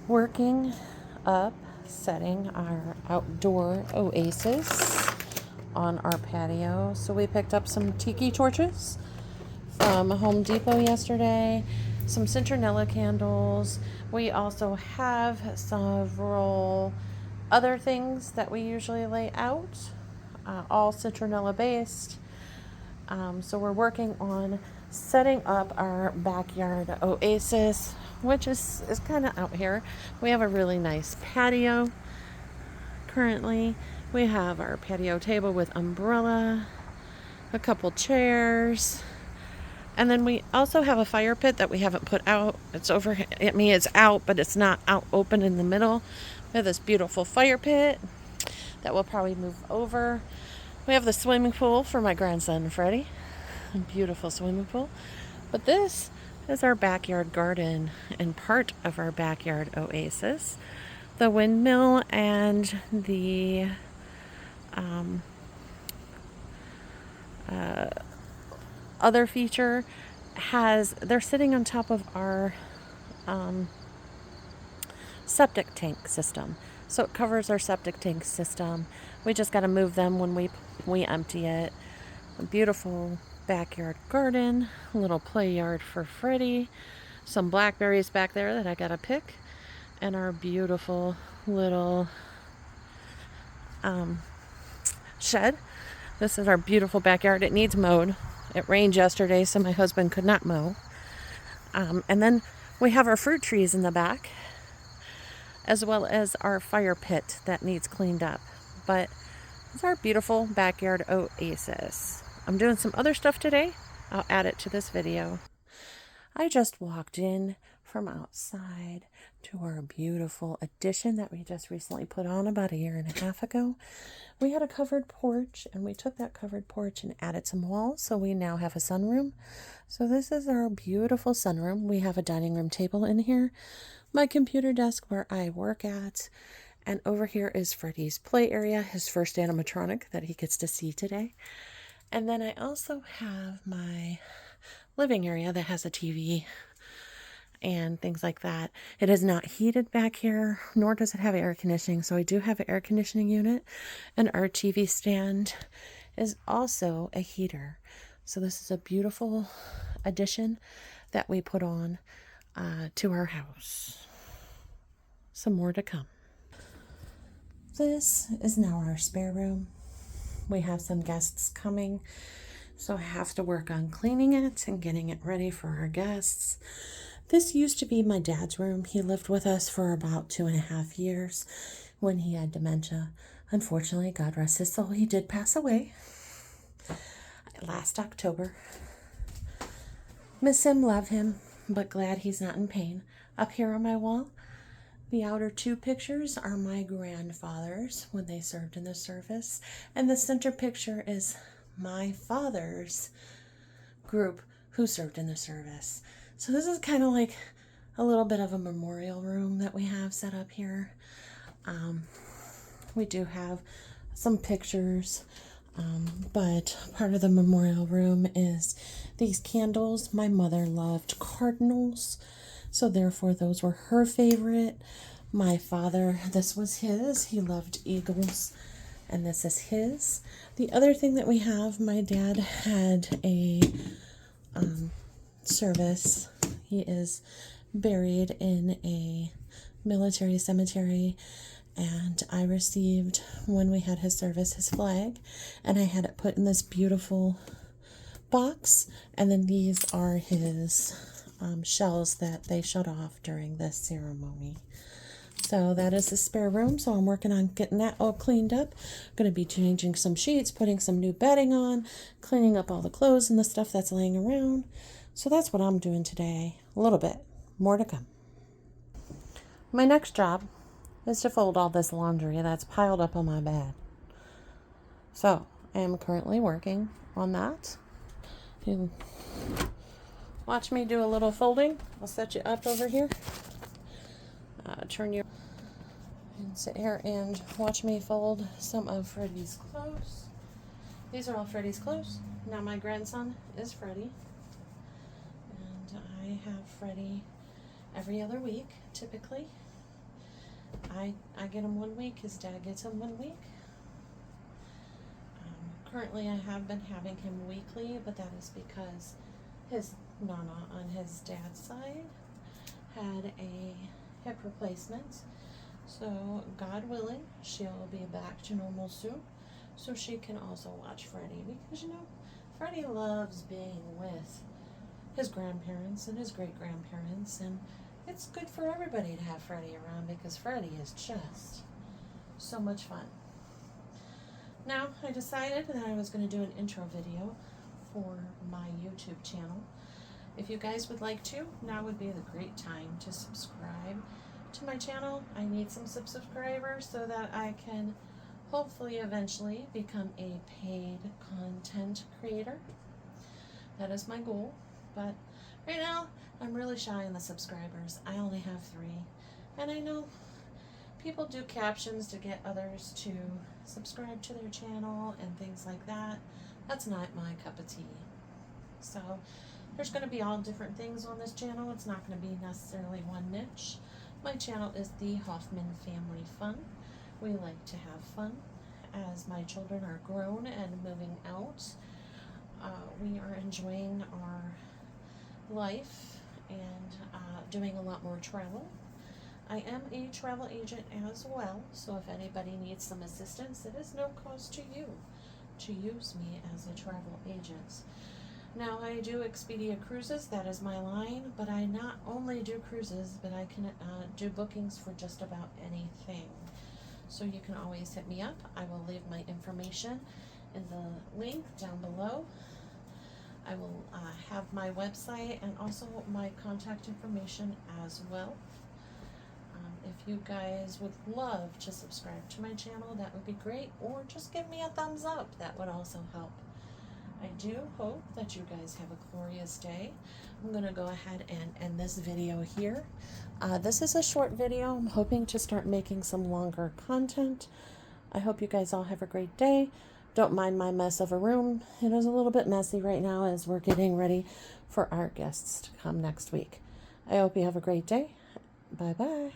working up, setting our outdoor oasis on our patio. So we picked up some tiki torches from Home Depot yesterday, some citronella candles. We also have several other things that we usually lay out, all citronella based. So we're working on setting up our backyard oasis, which is kind of out here. We have a really nice patio currently. We have our patio table with umbrella, a couple chairs, and then we also have a fire pit that we haven't put out. It's over, it's out, but it's not out open in the middle. We have this beautiful fire pit that we'll probably move over. We have the swimming pool for my grandson, Freddie. A beautiful swimming pool. But this is our backyard garden and part of our backyard oasis. The windmill and the other feature they're sitting on top of our septic tank system. So it covers our septic tank system. We just got to move them when we empty it. A beautiful backyard garden, a little play yard for Freddie, some blackberries back there that I got to pick, and our beautiful little shed. This is our beautiful backyard. It needs mowed. It rained yesterday, so my husband could not mow. And then we have our fruit trees in the back, as well as our fire pit that needs cleaned up. But it's our beautiful backyard oasis. I'm doing some other stuff today. I'll add it to this video. I just walked in from outside to our beautiful addition that we just recently put on about 1.5 years ago. We had a covered porch, and we took that covered porch and added some walls, so we now have a sunroom. So this is our beautiful sunroom. We have a dining room table in here, my computer desk where I work at, and over here is Freddie's play area, his first animatronic that he gets to see today. And then I also have my living area that has a TV and things like that. It is not heated back here, nor does it have air conditioning. So I do have an air conditioning unit, and our TV stand is also a heater. So this is a beautiful addition that we put on to our house. Some more to come. This is now our spare room. We have some guests coming, so I have to work on cleaning it and getting it ready for our guests. This used to be my dad's room. He lived with us for about 2.5 years when he had dementia. Unfortunately, God rest his soul, he did pass away last October. Miss him, love him, but glad he's not in pain. Up here on my wall, the outer 2 pictures are my grandfathers when they served in the service, and the center picture is my father's group who served in the service. So this is kind of like a little bit of a memorial room that we have set up here. We do have some pictures, but part of the memorial room is these candles. My mother loved cardinals, so therefore those were her favorite. My father, this was his. He loved eagles, and this is his. The other thing that we have, my dad had a service. He is buried in a military cemetery, and I received, when we had his service, his flag, and I had it put in this beautiful box, and then these are his shells that they shut off during this ceremony. So that is the spare room, so I'm working on getting that all cleaned up. I'm going to be changing some sheets, putting some new bedding on, cleaning up all the clothes and the stuff that's laying around. So that's what I'm doing today. A little bit more to come. My next job is to fold all this laundry that's piled up on my bed. So I am currently working on that. You watch me do a little folding. I'll set you up over here. Turn you and sit here and watch me fold some of Freddie's clothes. These are all Freddie's clothes. Now my grandson is Freddie, and I have Freddie every other week typically. I get him 1 week, his dad gets him 1 week. Currently I have been having him weekly, but that is because his mama on his dad's side had a hip replacement. So God willing, she'll be back to normal soon, so she can also watch Freddie, because Freddie loves being with his grandparents and his great grandparents, and it's good for everybody to have Freddie around because Freddie is just so much fun. Now, I decided that I was going to do an intro video for my YouTube channel. If you guys would like to, now would be the great time to subscribe to my channel. I need some subscribers so that I can hopefully eventually become a paid content creator. That is my goal. But right now, I'm really shy on the subscribers. I only have 3. And I know people do captions to get others to subscribe to their channel and things like that. That's not my cup of tea. So there's going to be all different things on this channel. It's not going to be necessarily one niche. My channel is the Hoffman Family Fun. We like to have fun as my children are grown and moving out. We are enjoying our life and doing a lot more travel. I am a travel agent as well, so if anybody needs some assistance, it is no cost to you to use me as a travel agent. Now, I do Expedia Cruises, that is my line, but I not only do cruises, but I can do bookings for just about anything. So you can always hit me up. I will leave my information in the link down below. I will have my website and also my contact information as well. If you guys would love to subscribe to my channel, that would be great, or just give me a thumbs up. That would also help. I do hope that you guys have a glorious day. I'm going to go ahead and end this video here. This is a short video. I'm hoping to start making some longer content. I hope you guys all have a great day. Don't mind my mess of a room. It is a little bit messy right now as we're getting ready for our guests to come next week. I hope you have a great day. Bye-bye.